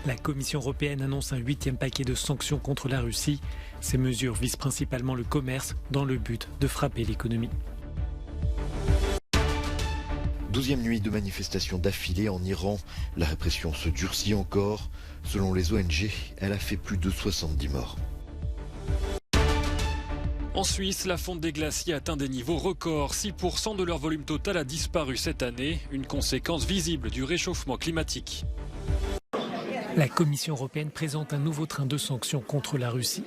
La Commission européenne annonce un 8e paquet de sanctions contre la Russie. Ces mesures visent principalement le commerce dans le but de frapper l'économie. 12e nuit de manifestations d'affilée en Iran. La répression se durcit encore. Selon les ONG, elle a fait plus de 70 morts. En Suisse, la fonte des glaciers atteint des niveaux records. 6% de leur volume total a disparu cette année, une conséquence visible du réchauffement climatique. La Commission européenne présente un nouveau train de sanctions contre la Russie.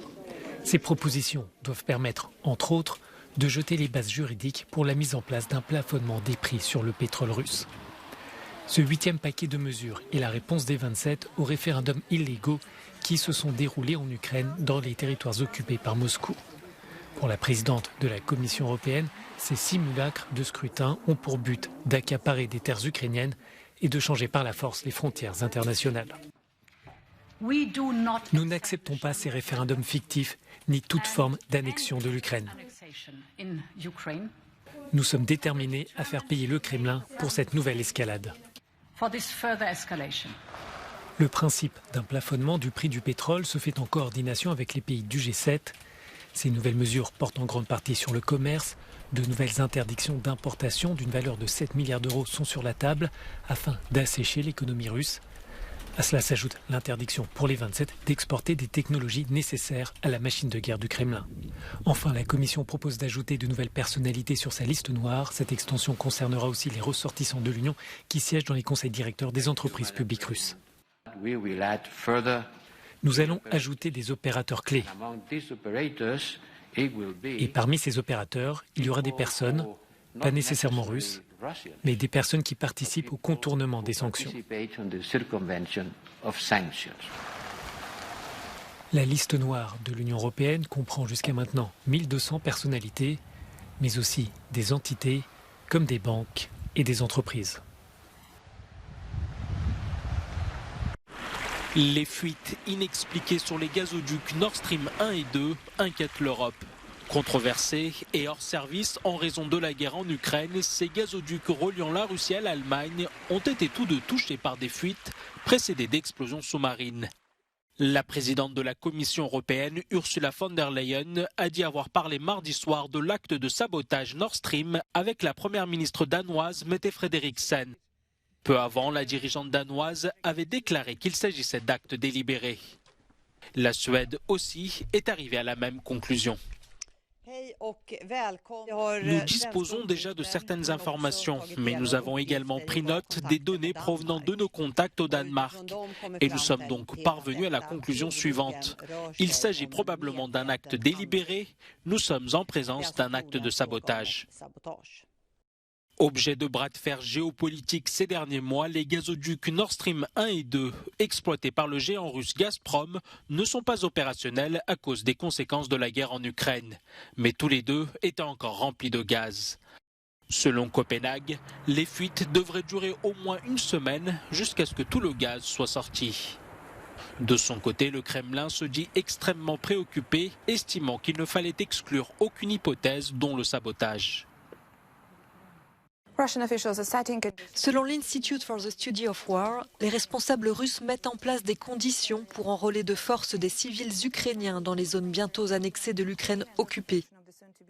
Ces propositions doivent permettre, entre autres, de jeter les bases juridiques pour la mise en place d'un plafonnement des prix sur le pétrole russe. Ce 8e paquet de mesures est la réponse des 27 aux référendums illégaux qui se sont déroulés en Ukraine dans les territoires occupés par Moscou. Pour la présidente de la Commission européenne, ces simulacres de scrutin ont pour but d'accaparer des terres ukrainiennes et de changer par la force les frontières internationales. Nous n'acceptons pas ces référendums fictifs ni toute forme d'annexion de l'Ukraine. Nous sommes déterminés à faire payer le Kremlin pour cette nouvelle escalade. Le principe d'un plafonnement du prix du pétrole se fait en coordination avec les pays du G7. Ces nouvelles mesures portent en grande partie sur le commerce. De nouvelles interdictions d'importation d'une valeur de 7 milliards d'euros sont sur la table afin d'assécher l'économie russe. À cela s'ajoute l'interdiction pour les 27 d'exporter des technologies nécessaires à la machine de guerre du Kremlin. Enfin, la Commission propose d'ajouter de nouvelles personnalités sur sa liste noire. Cette extension concernera aussi les ressortissants de l'Union qui siègent dans les conseils directeurs des entreprises publiques russes. Nous allons ajouter des opérateurs clés. Et parmi ces opérateurs, il y aura des personnes, pas nécessairement russes, mais des personnes qui participent au contournement des sanctions. La liste noire de l'Union européenne comprend jusqu'à maintenant 1200 personnalités, mais aussi des entités comme des banques et des entreprises. Les fuites inexpliquées sur les gazoducs Nord Stream 1 et 2 inquiètent l'Europe. Controversés et hors service en raison de la guerre en Ukraine, ces gazoducs reliant la Russie à l'Allemagne ont été tous deux touchés par des fuites précédées d'explosions sous-marines. La présidente de la Commission européenne, Ursula von der Leyen, a dit avoir parlé mardi soir de l'acte de sabotage Nord Stream avec la première ministre danoise Mette Frederiksen. Peu avant, la dirigeante danoise avait déclaré qu'il s'agissait d'actes délibérés. La Suède aussi est arrivée à la même conclusion. Nous disposons déjà de certaines informations, mais nous avons également pris note des données provenant de nos contacts au Danemark. Et nous sommes donc parvenus à la conclusion suivante. Il s'agit probablement d'un acte délibéré. Nous sommes en présence d'un acte de sabotage. Objet de bras de fer géopolitique ces derniers mois, les gazoducs Nord Stream 1 et 2, exploités par le géant russe Gazprom, ne sont pas opérationnels à cause des conséquences de la guerre en Ukraine. Mais tous les deux étaient encore remplis de gaz. Selon Copenhague, les fuites devraient durer au moins une semaine jusqu'à ce que tout le gaz soit sorti. De son côté, le Kremlin se dit extrêmement préoccupé, estimant qu'il ne fallait exclure aucune hypothèse, dont le sabotage. Selon l'Institute for the Study of War, les responsables russes mettent en place des conditions pour enrôler de force des civils ukrainiens dans les zones bientôt annexées de l'Ukraine occupée.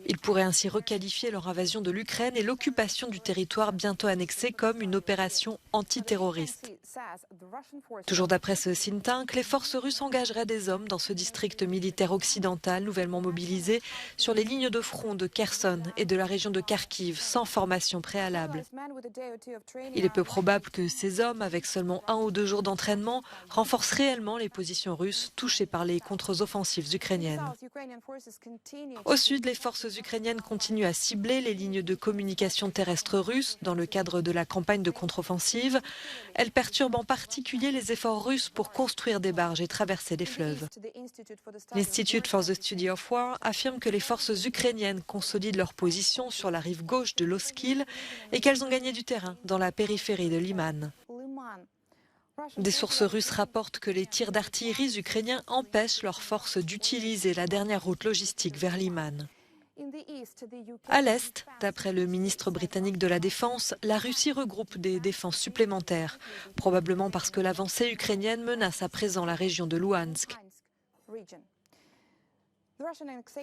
Ils pourraient ainsi requalifier leur invasion de l'Ukraine et l'occupation du territoire bientôt annexé comme une opération antiterroriste. Toujours d'après ce think tank, les forces russes engageraient des hommes dans ce district militaire occidental nouvellement mobilisé sur les lignes de front de Kherson et de la région de Kharkiv sans formation préalable. Il est peu probable que ces hommes, avec seulement 1 ou 2 jours d'entraînement, renforcent réellement les positions russes touchées par les contre-offensives ukrainiennes. Au sud, les forces ukrainiennes continuent à cibler les lignes de communication terrestre russes dans le cadre de la campagne de contre-offensive. Elles perturbent en particulier les efforts russes pour construire des barges et traverser les fleuves. L'Institute for the Study of War affirme que les forces ukrainiennes consolident leur position sur la rive gauche de l'Oskil et qu'elles ont gagné du terrain dans la périphérie de Liman. Des sources russes rapportent que les tirs d'artillerie ukrainiens empêchent leurs forces d'utiliser la dernière route logistique vers Liman. À l'est, d'après le ministre britannique de la Défense, la Russie regroupe des défenses supplémentaires, probablement parce que l'avancée ukrainienne menace à présent la région de Louhansk.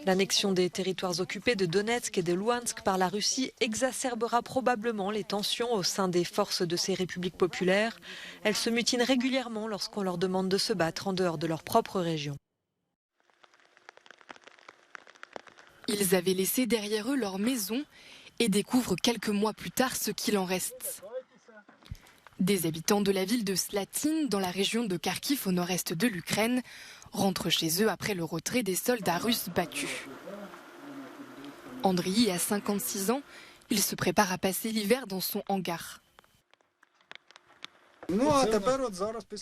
L'annexion des territoires occupés de Donetsk et de Louhansk par la Russie exacerbera probablement les tensions au sein des forces de ces républiques populaires. Elles se mutinent régulièrement lorsqu'on leur demande de se battre en dehors de leur propre région. Ils avaient laissé derrière eux leur maison et découvrent quelques mois plus tard ce qu'il en reste. Des habitants de la ville de Slatin, dans la région de Kharkiv au nord-est de l'Ukraine, rentrent chez eux après le retrait des soldats russes battus. Andriy a 56 ans, il se prépare à passer l'hiver dans son hangar.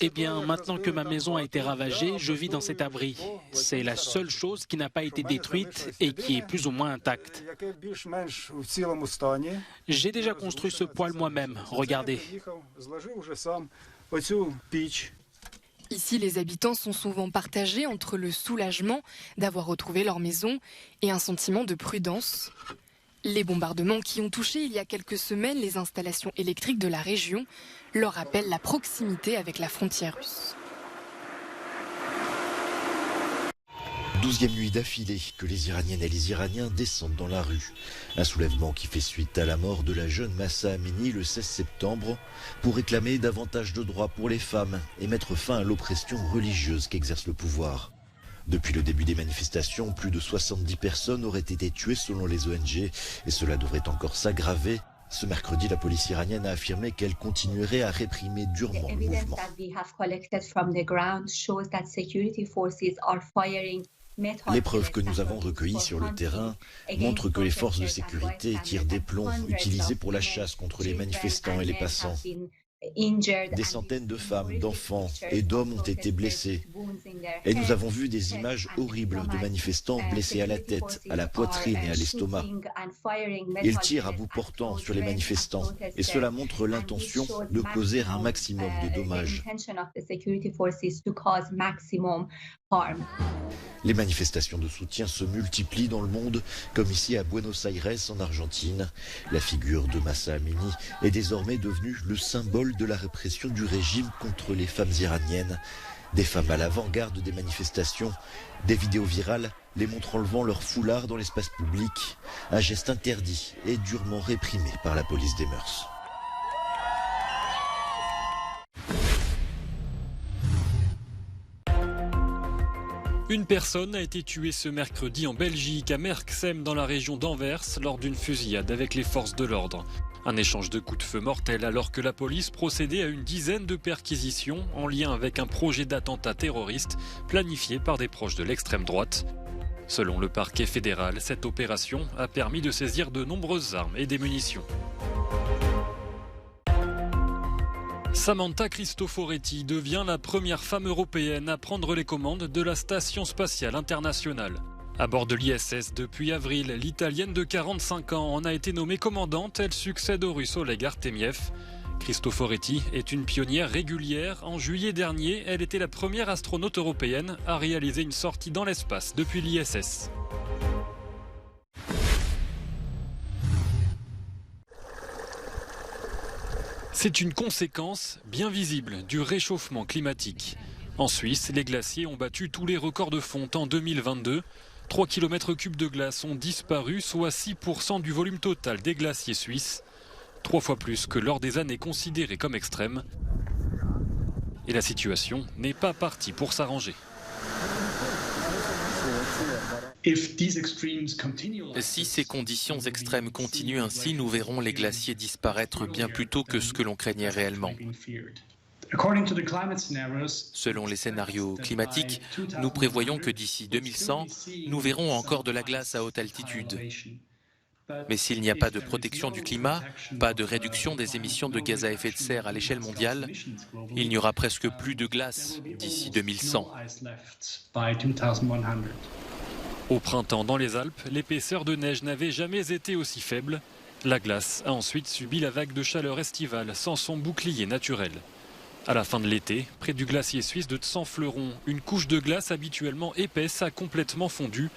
Eh bien, maintenant que ma maison a été ravagée, je vis dans cet abri. C'est la seule chose qui n'a pas été détruite et qui est plus ou moins intacte. J'ai déjà construit ce poêle moi-même, regardez. Ici, les habitants sont souvent partagés entre le soulagement d'avoir retrouvé leur maison et un sentiment de prudence. Les bombardements qui ont touché il y a quelques semaines les installations électriques de la région leur rappellent la proximité avec la frontière russe. 12e nuit d'affilée que les Iraniennes et les Iraniens descendent dans la rue. Un soulèvement qui fait suite à la mort de la jeune Mahsa Amini le 16 septembre pour réclamer davantage de droits pour les femmes et mettre fin à l'oppression religieuse qu'exerce le pouvoir. Depuis le début des manifestations, plus de 70 personnes auraient été tuées selon les ONG et cela devrait encore s'aggraver. Ce mercredi, la police iranienne a affirmé qu'elle continuerait à réprimer durement le mouvement. Les preuves que nous avons recueillies sur le terrain montrent que les forces de sécurité tirent des plombs utilisés pour la chasse contre les manifestants et les passants. Des centaines de femmes, d'enfants et d'hommes ont été blessés. Et nous avons vu des images horribles de manifestants blessés à la tête, à la poitrine et à l'estomac. Ils tirent à bout portant sur les manifestants et cela montre l'intention de causer un maximum de dommages. Les manifestations de soutien se multiplient dans le monde, comme ici à Buenos Aires en Argentine. La figure de Mahsa Amini est désormais devenue le symbole de la répression du régime contre les femmes iraniennes. Des femmes à l'avant-garde des manifestations, des vidéos virales les montrent enlevant leur foulard dans l'espace public, un geste interdit et durement réprimé par la police des mœurs. Une personne a été tuée ce mercredi en Belgique, à Merksem, dans la région d'Anvers, lors d'une fusillade avec les forces de l'ordre. Un échange de coups de feu mortels alors que la police procédait à une dizaine de perquisitions en lien avec un projet d'attentat terroriste planifié par des proches de l'extrême droite. Selon le parquet fédéral, cette opération a permis de saisir de nombreuses armes et des munitions. Samantha Cristoforetti devient la première femme européenne à prendre les commandes de la Station spatiale internationale. À bord de l'ISS depuis avril, l'Italienne de 45 ans en a été nommée commandante. Elle succède au Russe Oleg Artemiev. Cristoforetti est une pionnière régulière. En juillet dernier, elle était la première astronaute européenne à réaliser une sortie dans l'espace depuis l'ISS. C'est une conséquence bien visible du réchauffement climatique. En Suisse, les glaciers ont battu tous les records de fonte en 2022. 3 km3 de glace ont disparu, soit 6% du volume total des glaciers suisses. 3 fois plus que lors des années considérées comme extrêmes. Et la situation n'est pas partie pour s'arranger. Si ces conditions extrêmes continuent ainsi, nous verrons les glaciers disparaître bien plus tôt que ce que l'on craignait réellement. Selon les scénarios climatiques, nous prévoyons que d'ici 2100, nous verrons encore de la glace à haute altitude. Mais s'il n'y a pas de protection du climat, pas de réduction des émissions de gaz à effet de serre à l'échelle mondiale, il n'y aura presque plus de glace d'ici 2100. Au printemps, dans les Alpes, l'épaisseur de neige n'avait jamais été aussi faible. La glace a ensuite subi la vague de chaleur estivale sans son bouclier naturel. À la fin de l'été, près du glacier suisse de Tsanfleuron, une couche de glace habituellement épaisse a complètement fondu.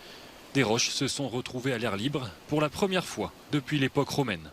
Des roches se sont retrouvées à l'air libre pour la première fois depuis l'époque romaine.